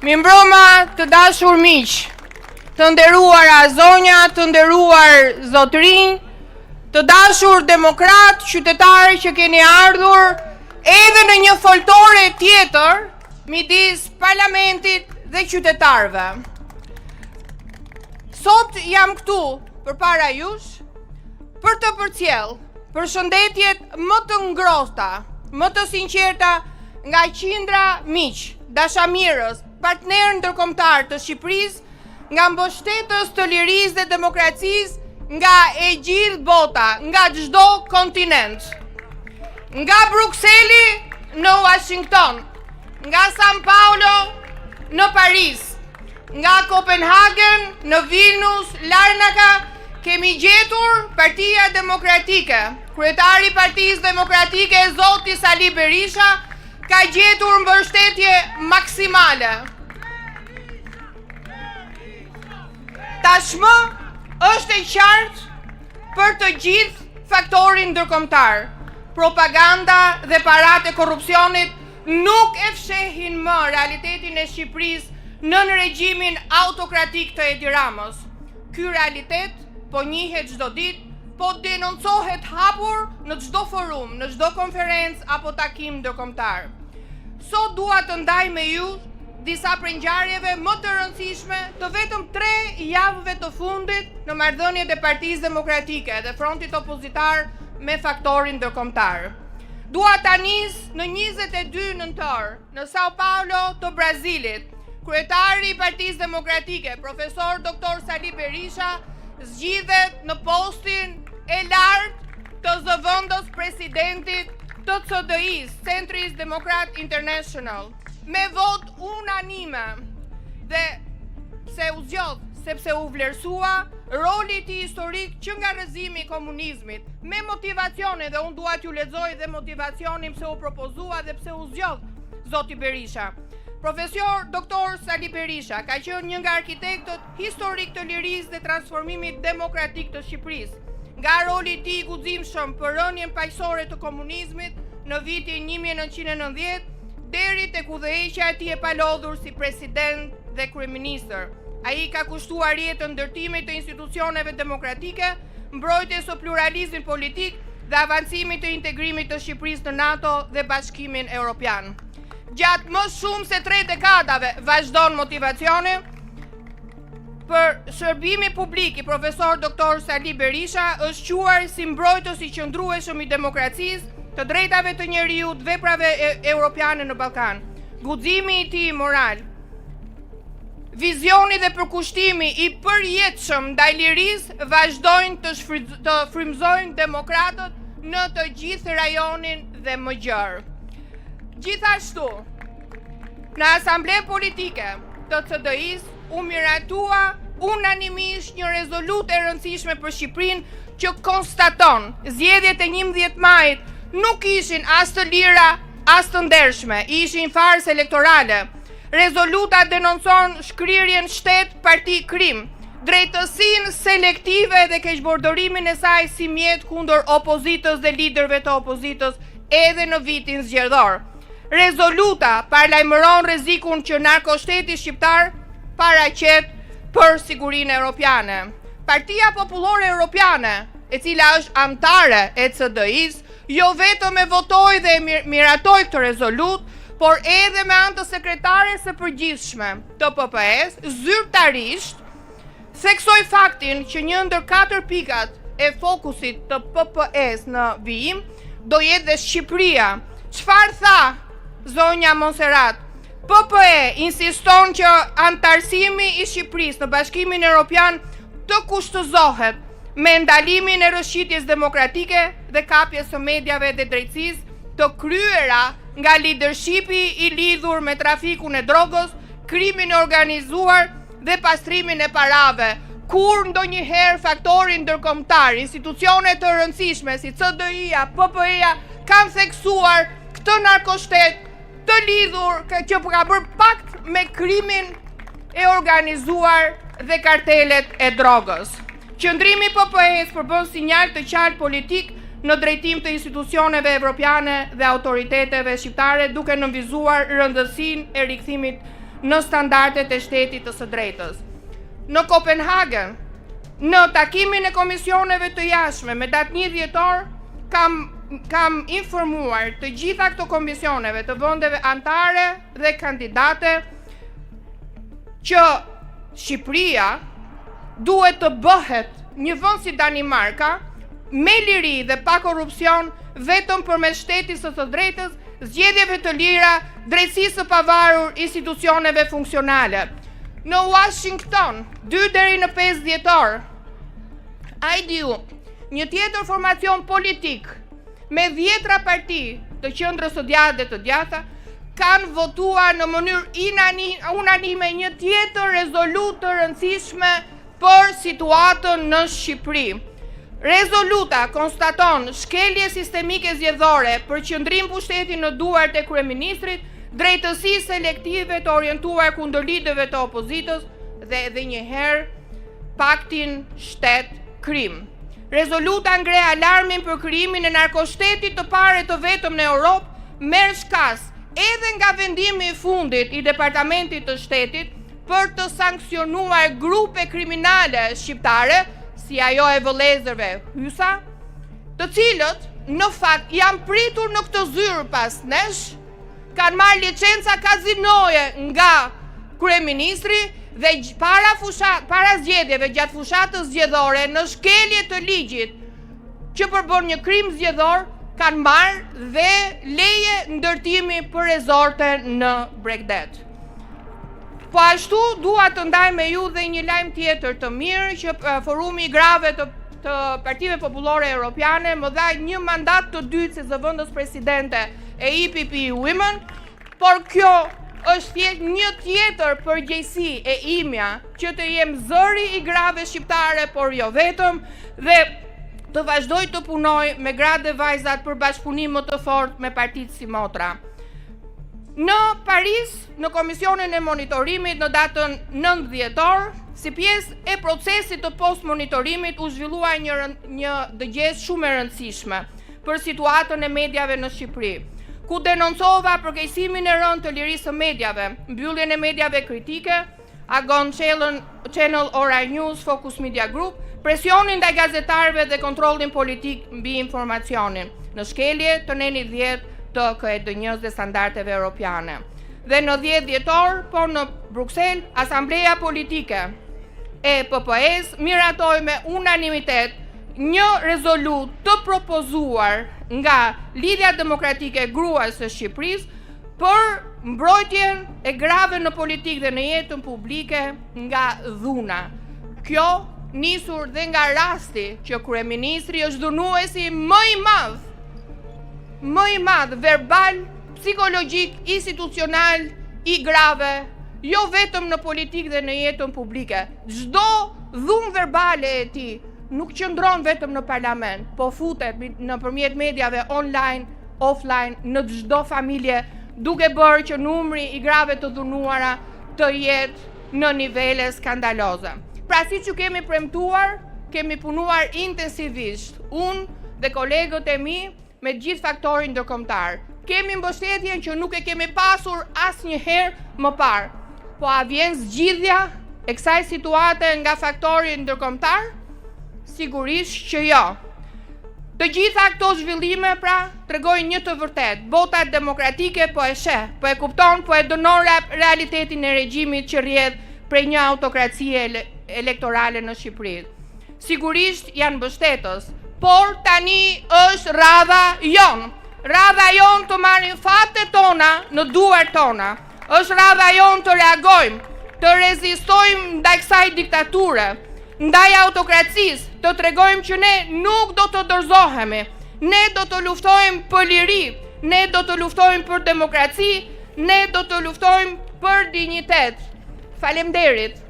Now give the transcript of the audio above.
Mirëmbrëma të dashur miq, të nderuara zonja, të nderuar zotrinj, të dashur demokrat, qytetarë që keni ardhur edhe në një foltore tjetër midis parlamentit dhe qytetarëve. Sot jam këtu përpara jush për të përcjell përshëndetjet më të ngrohta, më të sinqerta nga qindra miq, dashamirës, partner ndërkombëtar të Shqipërisë, nga mbështetës të lirisë dhe demokracisë, nga e gjithë bota, nga çdo kontinent. Nga Brukseli në Washington, nga San Paolo në Paris, nga Copenhagen në Vilnius, Larnaca, kemi gjetur Partia Demokratike. Kryetari i Partisë Demokratike, zoti Sali Berisha, ka gjetur mbështetje maksimale. Tashmë është e qartë për të gjithë faktorin ndërkombëtar. Propaganda dhe paratë e korrupsionit nuk e fshehin më realitetin e Shqipërisë nën regjimin autokratik të Edi Ramës. Ky realitet po njihet çdo ditë, po denoncohet hapur në çdo forum, në çdo konferencë apo takim ndërkombëtar. Sot dua të ndaj me ju disa prej ngjarjeve më të rëndësishme të vetëm 3 javëve të fundit në marrëdhëniet e Partisë Demokratike dhe frontit opozitar me faktorin ndërkombëtar. Dua ta nis në 22 nëntor në Sao Paulo të Brazilit. Kryetari i Partisë Demokratike, profesor Dr. Sali Berisha, zgjidhet në postin e lartë të zëvendës presidentit të CDI-s, Centris Demokrat International, me vot unanime dhe pse u zgjodh, sepse u vlerësua roli i tij historik që nga rrëzimi i komunizmit, me motivacione, dhe unë dua t'ju lexoj dhe motivacionin pse u propozua dhe pse u zgjodh zoti Berisha. Profesor Dr. Sali Berisha ka qenë një nga arkitektët historik të lirisë dhe transformimit demokratik të Shqipërisë. Nga roli i tij guximshëm për rënien paqësore të komunizmit në vitin 1990 deri tek udhëheqja e tij e palodhur si president dhe kryeministër. Ai ka kushtuar jetën ndërtimit të institucioneve demokratike, mbrojtjes së pluralizmit politik dhe avancimit të integrimit të Shqipërisë në NATO dhe Bashkimin Evropian. Gjatë më shumë se 3 dekadave vazhdon motivacioni për shërbimi publik i profesor Dr. Sali Berisha është quar si mbrojtës i qëndrueshëm i demokracisë, të drejtave të njeriut, veprave europiane në Ballkan. Guximi i tij moral, vizioni dhe përkushtimi i përjetshëm ndaj lirisë vazhdojnë të frymëzojnë demokratët në të gjithë rajonin dhe më gjerë. Gjithashtu, në Asamblenë Politike të CDI-s u miratua unanimisht një rezolutë e rëndësishme për Shqipërinë që konstaton zgjedhjet e 11 majit nuk ishin as të lira, as të ndershme, ishin farsë elektorale. Rezoluta denoncon shkrirjen shtet parti krim, drejtësinë selektive dhe keqbordorimin e saj si mjet kundër opozitës dhe liderëve të opozitës edhe në vitin zgjedhor. Rezoluta paralajmëron rrezikun që narkoshteti shqiptar paraqet për sigurinë europiane. Partia Popullore Europiane, e cila është anëtare e CDI-s, jo vetëm e votoi dhe miratoi këtë rezolut, por edhe me anë të sekretares së përgjithshme të PPS, zyrtarisht theksoi faktin që një ndër 4 pikat e fokusit të PPS në vijim do jetë dhe Shqipëria. Çfarë tha zonja Monserrat? PPE insiston që antarësimi i Shqipërisë në Bashkimin Evropian të kushtëzohet me ndalimin e rrëshqitjes demokratike dhe kapjes së mediave dhe drejtësisë të kryera nga leadershipi i lidhur me trafikun e drogës, krimin e organizuar dhe pastrimin e parave. Kur ndonjëherë faktorin ndërkombëtar, institucione të rëndësishme si CDI-ja, PPE-ja kanë theksuar këtë narkoshtet të lidhur që ka bërë pakt me krimin e organizuar dhe kartelet e drogës. Qëndrimi PPE-s përbën sinjal të qartë politik në drejtim të institucioneve evropiane dhe autoriteteve shqiptare, duke nënvizuar rëndësinë e rikthimit në standardet e shtetit të së drejtës. Në Kopenhagen, në takimin e komisioneve të jashtme me datë 1 dhjetor, kam informuar të gjitha këto komisioneve të vendeve anëtare dhe kandidate që Shqipëria duhet të bëhet një vend si Danimarka, me liri dhe pa korrupsion, vetëm përmes shtetit së së drejtës, zgjedhjeve të lira, drejtësisë së pavarur, institucioneve funksionale. Në Washington, 2 deri në 5 dhjetor, IDU, një tjetër formacion politik me 10 parti të qendrës së djathtë dhe të djatha, kanë votuar në mënyrë unanime një tjetër rezolutë të rëndësishme për situatën në Shqipëri. Rezoluta konstaton shkelje sistemike zgjedhore, përqendrim pushteti në duart e kryeministrit, drejtësi selektive të orientuar kundër liderëve të opozitës dhe edhe një herë paktin shtet-krim. Rezoluta ngre alarmin për krijimin e narkoshtetit të parë të vetëm në Europë, merr shkas edhe nga vendimi i fundit i Departamentit të Shtetit për të sankcionuar grupe kriminale shqiptare, si ajo e vëllezërve Hysa, të cilët në fakt janë pritur në këtë zyrë pas nesh, kanë marrë licenca kazinoje nga kryeministri dhe para zgjedhjeve gjatë fushatës zgjedhore në shkelje të ligjit që përbën një krim zgjedhor, kanë marrë dhe leje ndërtimi për rezorte në Bregdet. Po ashtu dua të ndaj me ju dhe një lajm tjetër të mirë që Forumi i Grave të Partive Popullore Europiane më dha një mandat të dytë si zëvendës presidente e EPP Women, por kjo është thjesht një tjetër përgjegjësi e imja që të jem zëri i grave shqiptare, por jo vetëm, dhe të vazhdoj të punoj me gratë dhe vajzat për bashkëpunim më të fortë me partitë si motra. Në Paris, në Komisionin e Monitorimit në datën 9 dhjetor, si pjesë e procesit të post-monitorimit u zhvillua një dëgjesë shumë e rëndësishme për situatën e mediave në Shqipëri, ku denoncova përkeqësimin e rënd të lirisë së mediave, mbylljen e mediave kritike, Agon Channel, Ora News, Focus Media Group, presionin ndaj gazetarëve dhe kontrollin politik mbi informacionin, në shkelje të nenit 10 të KED-1 dhe standardeve europiane. Dhe në 10 dhjetor, por në Bruxelles, Asambleja Politike e PPS miratoi me unanimitet një rezolut të propozuar nga Lidhja Demokratike e Gruas së Shqipërisë për mbrojtjen e grave në politikë dhe në jetën publike nga dhuna. Kjo nisur dhe nga rasti që kryeministri është dhunuesi më i madh verbal, psikologjik, institucional i grave, jo vetëm në politikë dhe në jetën publike. Çdo dhunë verbale e tij nuk qëndron vetëm në parlament, po futet nëpërmjet mediave online, offline, në çdo familje, duke bërë që numri i grave të dhunuara të jetë në nivele skandaloze. Pra, si që kemi premtuar, kemi punuar intensivisht, unë dhe kolegët e mi me gjithë faktorin ndërkombëtar. Kemi mbështetjen që nuk e kemi pasur asnjëherë më parë. Po a vjen zgjidhja e kësaj situate nga faktori ndërkombëtar? Sigurisht që jo. Të gjitha këto zhvillime pra tregojnë një të vërtet. Bota demokratike po e sheh, po e kupton, po e dënon realitetin e regjimit që rrjedh prej një autokracie elektorale në Shqipëri. Sigurisht janë mbështetës, por tani është radha jon. Radha jon të marrim fatet tona në duart tona. Është radha jon të reagojmë, të rezistojmë ndaj kësaj diktature, ndaj autokracisë, të tregojmë që ne nuk do të dorëzohemi. Ne do të luftojmë për liri, ne do të luftojmë për demokraci, ne do të luftojmë për dinjitet. Faleminderit.